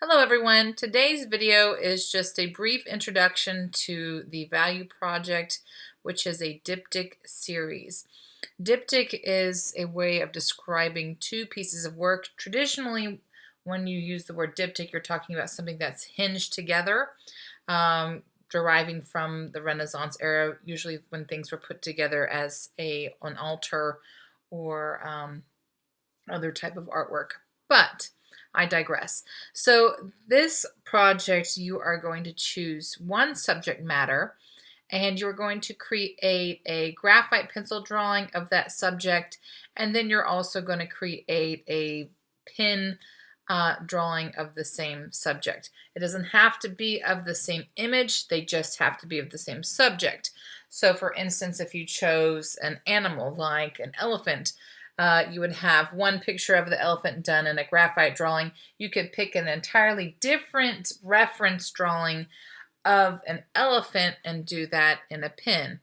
Hello everyone. Today's video is just a brief introduction to the Value Project, which is a diptych series. Diptych is a way of describing two pieces of work. Traditionally, when you use the word diptych, you're talking about something that's hinged together, deriving from the Renaissance era, usually when things were put together as an altar or other type of artwork. But I digress. So this project, you are going to choose one subject matter and you're going to create a graphite pencil drawing of that subject, and then you're also going to create a pen drawing of the same subject. It doesn't have to be of the same image, they just have to be of the same subject. So for instance, if you chose an animal like an elephant, you would have one picture of the elephant done in a graphite drawing. You could pick an entirely different reference drawing of an elephant and do that in a pen.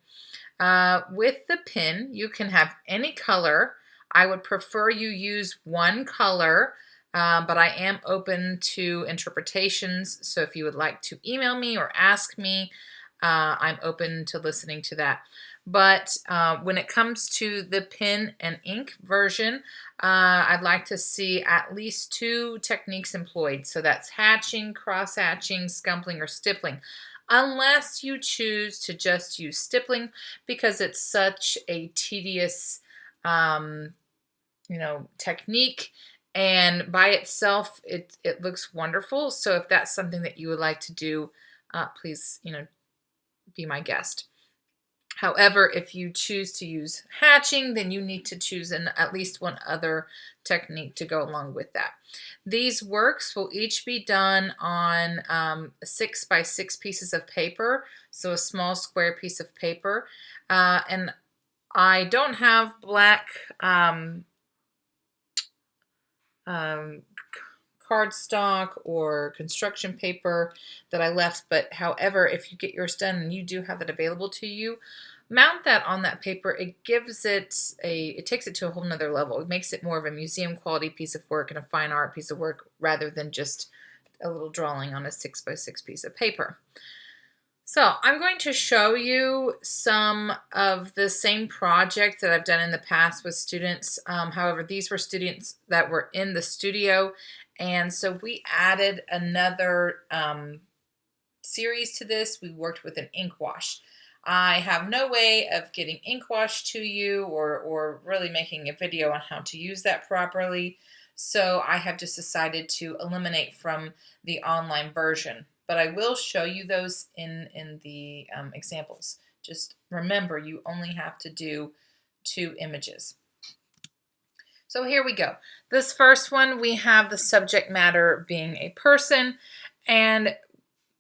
With the pen, you can have any color. I would prefer you use one color, but I am open to interpretations. So if you would like to email me or ask me, I'm open to listening to that. But when it comes to the pen and ink version, I'd like to see at least two techniques employed. So that's hatching, cross-hatching, scumpling, or stippling. Unless you choose to just use stippling because it's such a tedious technique, and by itself it looks wonderful. So if that's something that you would like to do, please be my guest. However, if you choose to use hatching, then you need to choose at least one other technique to go along with that. These works will each be done on 6 by 6 pieces of paper, so a small square piece of paper. And I don't have black cardstock or construction paper that I left, but however, if you get yours done and you do have it available to you, mount that on that paper. It gives it it takes it to a whole nother level. It makes it more of a museum quality piece of work and a fine art piece of work rather than just a little drawing on a 6 by 6 piece of paper. So I'm going to show you some of the same project that I've done in the past with students. However, these were students that were in the studio, and so we added another series to this. We worked with an ink wash. I have no way of getting ink wash to you or really making a video on how to use that properly, so I have just decided to eliminate from the online version. But I will show you those in the examples. Just remember, you only have to do 2 images. So here we go. This first one, we have the subject matter being a person, and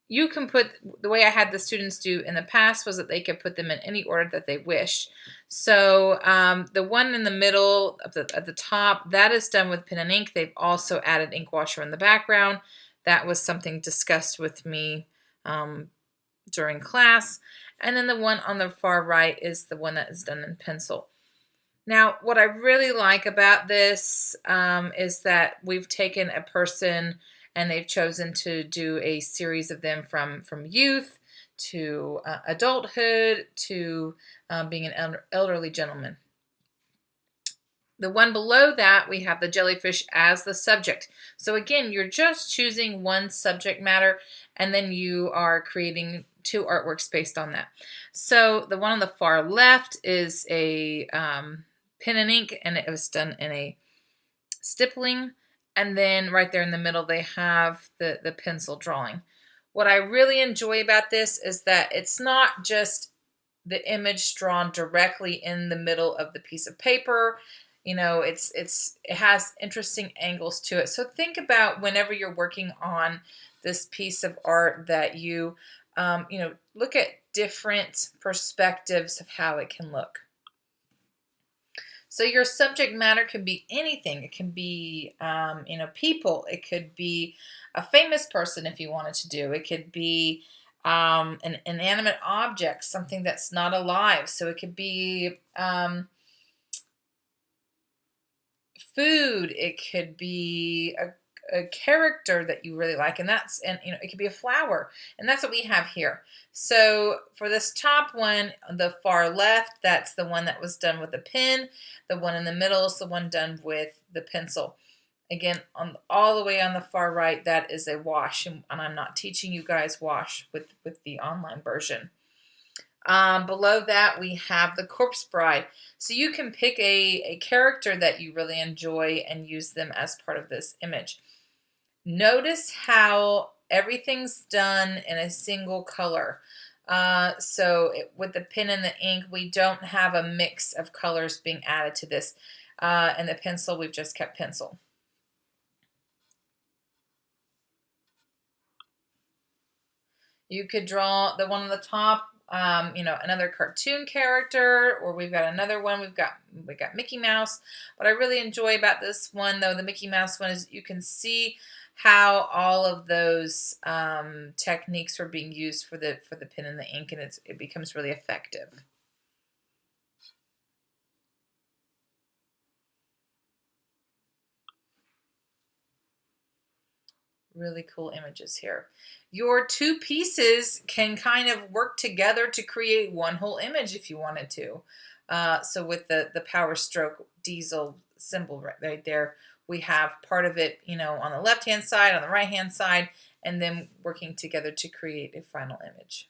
you can put, the way I had the students do in the past was that they could put them in any order that they wished. So the one in the middle at the top, that is done with pen and ink. They've also added ink washer in the background. That was something discussed with me during class. And then the one on the far right is the one that is done in pencil. Now, what I really like about this is that we've taken a person and they've chosen to do a series of them from youth to adulthood to being an elderly gentleman. The one below that, we have the jellyfish as the subject. So again, you're just choosing one subject matter and then you are creating 2 artworks based on that. So the one on the far left is a pen and ink, and it was done in a stippling. And then right there in the middle, they have the pencil drawing. What I really enjoy about this is that it's not just the image drawn directly in the middle of the piece of paper. It has interesting angles to it. So think about whenever you're working on this piece of art that you look at different perspectives of how it can look. So your subject matter can be anything. It can be, people. It could be a famous person if you wanted to do. It could be an inanimate object, something that's not alive. So it could be food. It could be a character that you really like, and it could be a flower, and that's what we have here. So for this top one, the far left, that's the one that was done with a pen. The one in the middle is the one done with the pencil. Again, on all the way on the far right, that is a wash, and I'm not teaching you guys wash with the online version. Below that, we have the Corpse Bride. So you can pick a character that you really enjoy and use them as part of this image. Notice how everything's done in a single color. With the pen and the ink, we don't have a mix of colors being added to this. And the pencil, we've just kept pencil. You could draw the one on the top, another cartoon character, or we've got another one. We got Mickey Mouse. What I really enjoy about this one, though, the Mickey Mouse one, is you can see how all of those techniques are being used for the pen and the ink, and it becomes really effective. Really cool images here. Your two pieces can kind of work together to create one whole image if you wanted to. So with the Power Stroke diesel symbol right there, we have part of it, on the left-hand side, on the right-hand side, and then working together to create a final image.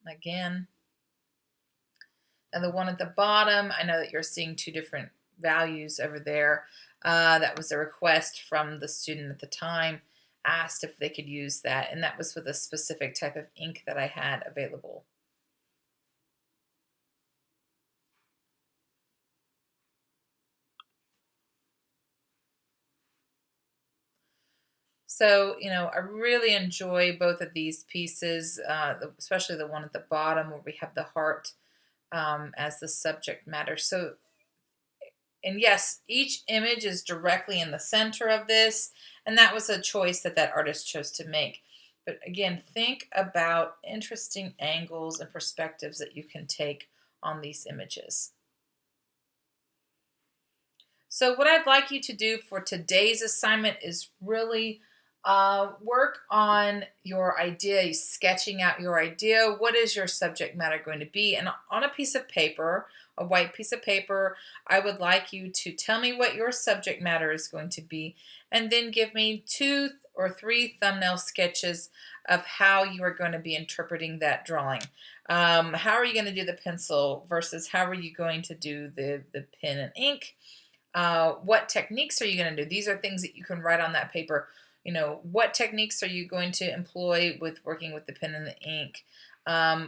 Again, and the one at the bottom, I know that you're seeing two different values over there. That was a request from the student at the time, asked if they could use that, and that was with a specific type of ink that I had available. So, I really enjoy both of these pieces, especially the one at the bottom where we have the heart as the subject matter. So, and yes, each image is directly in the center of this, and that was a choice that artist chose to make. But again, think about interesting angles and perspectives that you can take on these images. So what I'd like you to do for today's assignment is really work on your idea, sketching out your idea. What is your subject matter going to be? And on a piece of paper, a white piece of paper, I would like you to tell me what your subject matter is going to be, and then give me 2 or 3 thumbnail sketches of how you are going to be interpreting that drawing. How are you going to do the pencil versus how are you going to do the pen and ink? What techniques are you going to do? These are things that you can write on that paper. What techniques are you going to employ with working with the pen and the ink?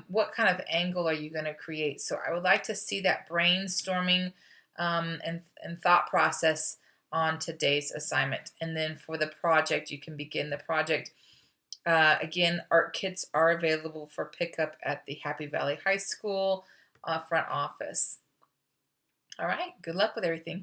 What kind of angle are you going to create? So I would like to see that brainstorming and thought process on today's assignment. And then for the project, you can begin the project. Again, art kits are available for pickup at the Happy Valley High School front office. All right, good luck with everything.